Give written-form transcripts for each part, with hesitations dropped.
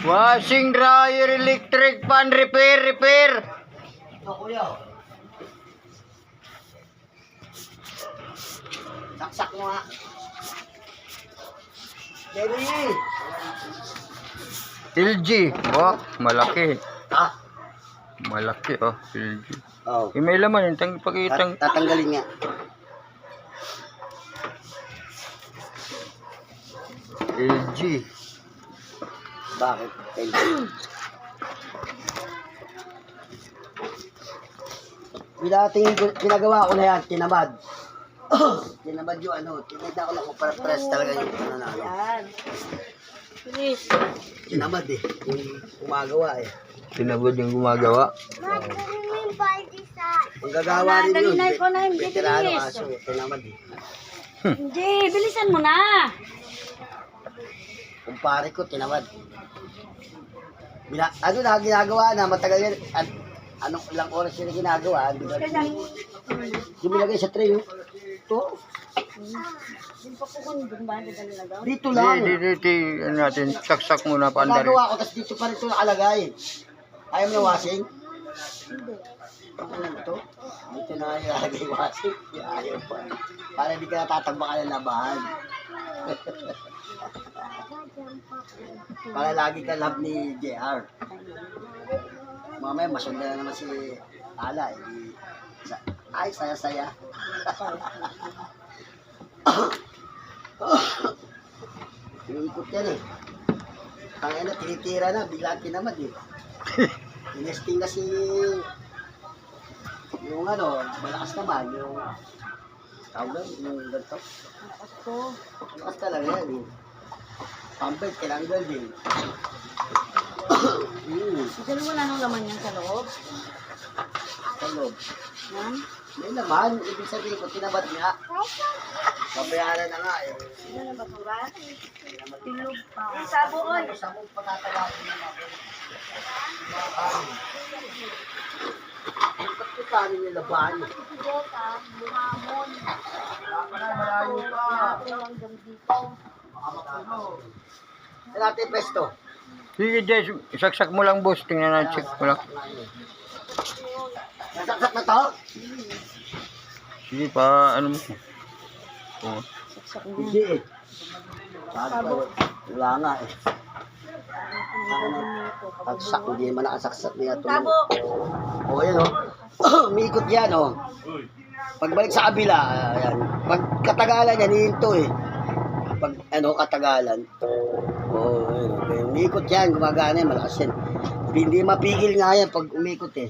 Washing dryer, electric fan, repair. Ito, kuya. Saksak mo nga. Jerry! LG. Oh, malaki. Ah? Malaki, oh. LG. Oo. May laman yung pakitang. Tatanggalin nga. LG. Bakit? Pinagawa ko na yan, tinamad. Tinamad yung ano, tinignan ko lang kung press talaga yung ano na ano. Yan. Finish. Tinamad eh, yung gumagawa eh. Tinabod yung gumagawa. Ang gagawa rin yun, Dalinay ko na yung veterano bilis. kaso, tinamad eh. Hindi, bilisan mo na. Kumpare ko, tinamad. Ano na, ginagawa na, matagal yan. Anong ilang oras yun na ginagawa. Yung binagay sa tray, ito. Yung pakukon, doon ba? Dadali na daw? Dito lang. Dito, ano natin, saksak muna pa andar. Ginagawa ko, tapos dito pa rin ito nakalagay. Ayaw mo na washing? Hindi. Ano lang ito? Dito na ilalagay yung washing. Ayaw pa. Para hindi ka natatambakan ng labahan. Para lagi ka love ni JR. Mamaya masundan na naman si Ala. Ay, saya-saya. Iniikot yan eh. Kaya na, tinitira na, biglaan tinamad eh. Inesting kasi yung ano, malakas naman, yung tawag, yung ganito. Ako. Malakas talaga yan eh. Pambay, tinanggal din. Diyan wala nang laman yan sa loob. Sa loob. Yan. May naman, ibig sabihin ko, tinamad nga. Babayaran na nga eh. Sino na basura? Tilog pa. Sabo, oy. Sa mong pagkatawagin naman. Ba't ko paano nyo labahan eh? Buhamon. Malayo pa. Sa natin pesto. Sige, Jess, saksak mo lang, boss. Tingnan na, check mo lang. Nasaksak na to? Sige pa, ano mo. Oh. Hindi eh. Sabi ko, wala nga eh. Saksak, hindi naman nakasaksak niya ito. Sabo. O yan o. Umiikot yan o. Pagbalik sa kabila, ayan. Pag katagalan yan, hihinto eh. Pag ano, katagalan. O, ayun. Okay. Umiikot yan, gumagana yan, malakas yan. Hindi mapigil nga yan pag umikot eh.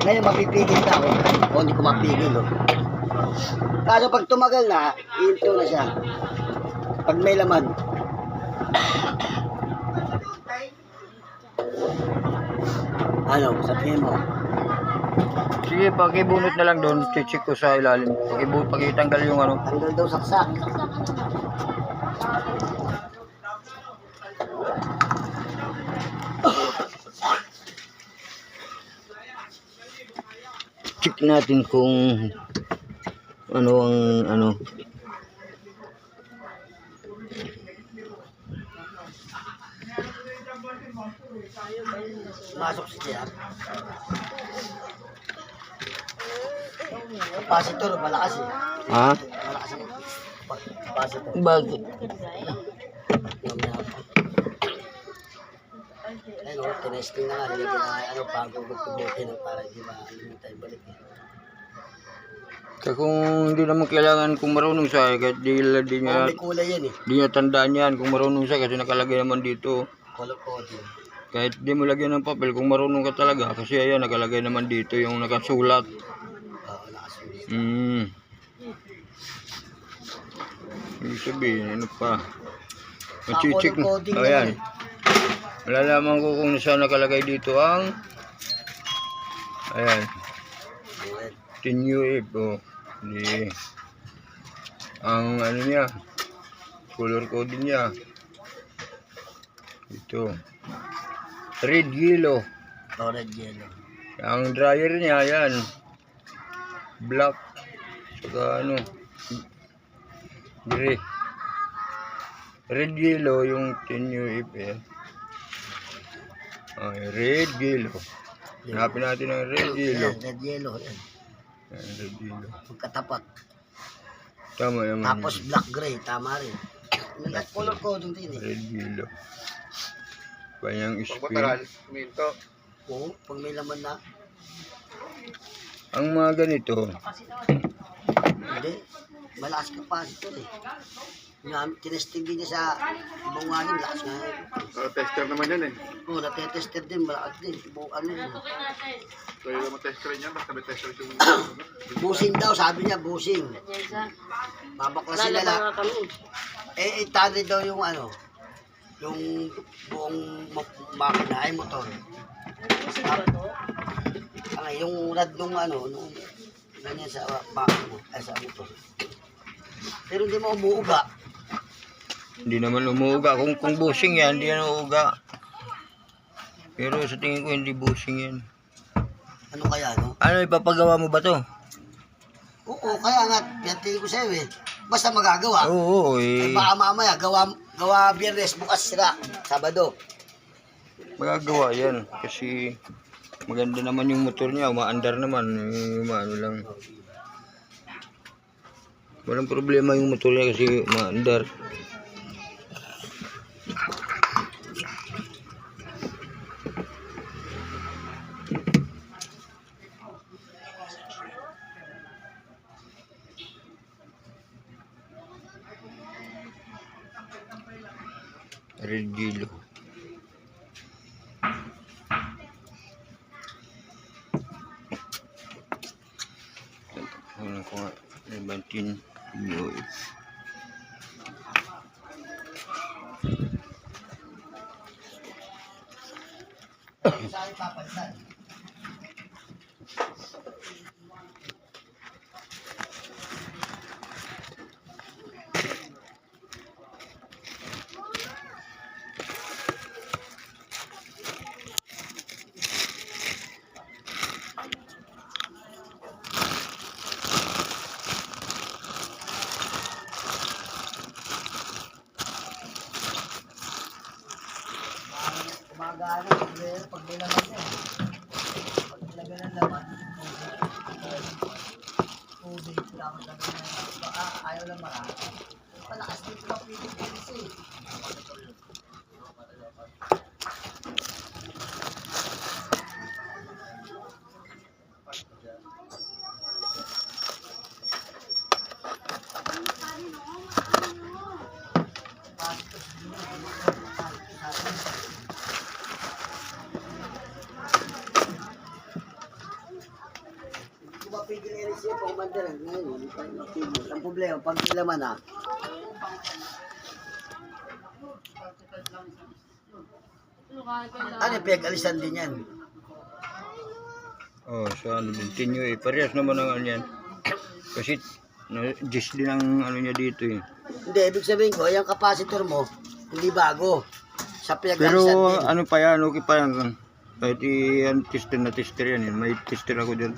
Ngayon mapipigil na ako. O, hindi ko mapigil o. Kaso pag tumagal na, hihinto na siya. Pag may laman. Ano, sabihin mo. Sige, pakibunot na lang doon. Check ko sa ilalim. Pakitanggal yung ano. Tanggal daw saksak. Check natin kung ano ang ano. Masok si Jeff. Capacitor, malakas eh. Ha? Malakas ang capacitor. Bakit? Ayun o, tinesting na nga. Nilagyan na ano, pagugod-gugutin para hindi makalimutan balik eh. Kaya kung hindi naman kailangan kung marunong siya, kahit di niya, May kulay yan eh. di niya tandaan yan kung marunong siya kasi nakalagay naman dito. Color coding. Kahit di mo lagyan ng papel kung marunong ka talaga kasi ayan nakalagay naman dito yung nakasulat. Oo, nakasulit. Ibig sabihin, ano pa? Sa Machichik color na. coding O naman yan. eh. Malalaman ko kung saan nakalagay dito ang ayan. Ayan. TinyuIP. O. Di. Ang ano niya. Color coding niya. Ito. Red yellow. Red yellow. Ang dryer niya, yan. Black. Saka ano. Gray. Red yellow yung TinyuIP eh. Ay, red yellow. Hanapin natin ang red yellow. Yan, red yellow. Yan. Ayan, red yellow. Magkatapat. Tama naman. Tapos black gray, tama rin. May color coding din eh. Red yellow. Kanyang Pag screen. matagal, minto. Oo, pag may laman na. Ang mga ganito, Hindi. Malakas capacitor eh. Tinesting din niya sa bunganin, lakas nga eh. Tester naman yan eh. Oo, natetester din, malakas din. Ano yun. So yung mga tester yan, basta may tester yung... Busing daw, sabi niya, busing. Babaklasin na lang. Eh, 800 daw yung ano, yung buong makina ay motor. Yung rad nung ano, nung ganyan sa makina, ay sa motor. Pero hindi mo umuuga. hindi naman umuuga. Kung bushing yan, hindi yan umuuga. Pero sa tingin ko hindi bushing yan. Ano kaya, no? Ano, ipapagawa mo ba to? Oo, kaya nga, pinatili ko sa'yo eh. Basta magagawa. Oo, Eh, eh. baka mamaya, gawa biyernes, bukas sira, Sabado. Magagawa yan. Kasi maganda naman yung motor niya. Umaandar naman. Umaano lang. Walang problema yung motor niya kasi umaandar. Red yellow. Ano ko nga, 17 new. Saan papansan? Kumagana, pag may laman niya. Pag nilagyan ng laman, tubig, dapat lagyan ng laman. Baka ayaw lang marami. Palakas dito na Pilipinas eh. Kung mapigil na rin siya, pang bandaran ngayon, hindi pa mapigil. Ang problema, pag may laman na, ano, pinag-alisan din yan. Oh, so ano din, tinyo eh. Parehas naman ang ano yan. Kasi, gis din ang ano niya dito eh. Hindi, ibig sabihin ko, yung capacitor mo, hindi bago. Sa Pero pinag-alisan din. ano pa yan, okay pa yan. Kahit yan, tester na tester yan. May tester ako dyan.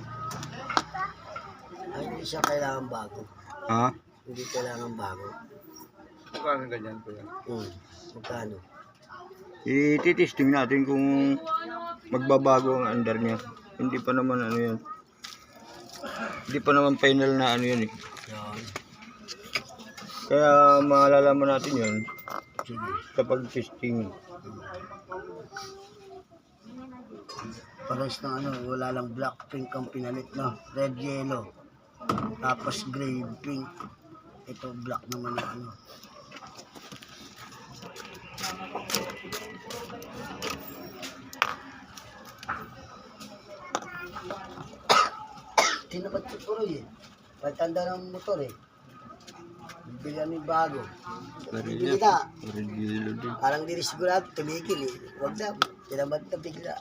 Ay, hindi siya kailangan bago. Ha? Hindi kailangan bago. Magkano ganyan po yan? Magkano? Ititesting natin kung magbabago ang andar niya. Hindi pa naman ano yan. Hindi pa naman final na ano yan eh. Yan. Kaya malalaman natin yun Sige. kapag testing. Pares ng ano, wala lang black, pink ang pinalit na. Red, yellow. Tapos gray, pink. Ito black naman na ano. Tinabat ko puro eh. Pagtanda ng motor eh. Bili kami bago. Bili na. Red yellow din. Parang di rin sigurado, tumigil eh. Huwag na, tinabat na bigla.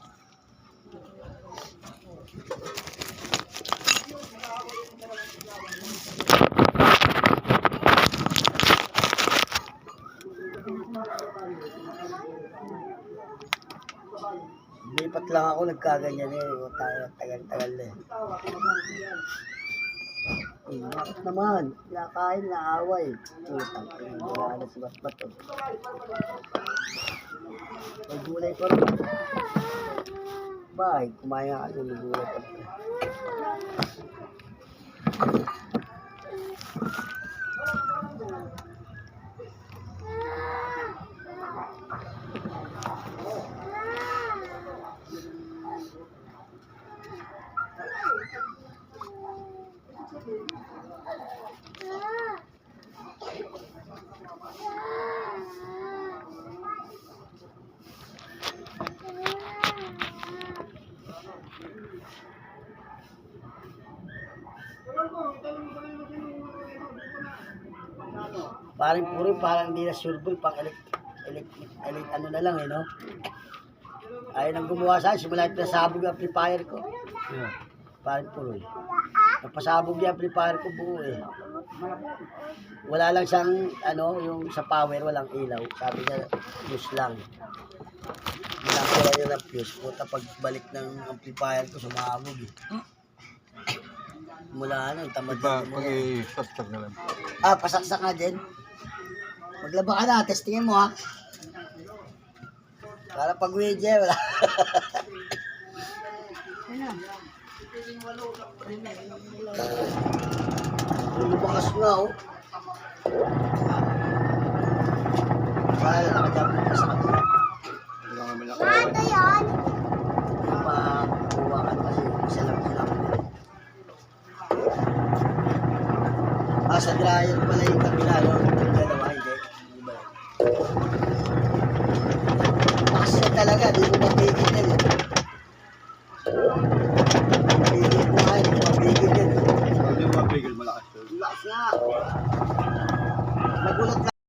Lipat lang ako, nagkaganyan eh. Tagal-tagal eh. Bakit naman? Kinakain na away. Utang, wala na si Batbat. May gulay pa rin. bahay. Kumain nga kami, nagulat ako. Parang puro, parang hindi na sureball, pang ano na lang eh, no? Ayaw nang gumawa sa akin, simula yung pinasabog yung amplifier ko. Parang puro eh. Napasabog yung amplifier ko buo eh. Wala lang siyang, ano, yung sa power, walang ilaw. Sabi niya, fuse lang. Ginagawa niya ng fuse. Puta, pagbalik ng amplifier ko, sumabog eh. Mula ano, tamad Iba, na pag i-stop na lang. Ah, pasaksak nga din. Maglaba ka na, testingin mo ha. Para pag wedge, wala. Lumakas nga oh. Kaya nakajampo pa sa kabila. Wala kami na Ano yan? Makuha ka kasi isa lang lang. Ah, sa dryer pala yung kabila, no? Dalawa, hindi. Kasi talaga, di mo mapigil.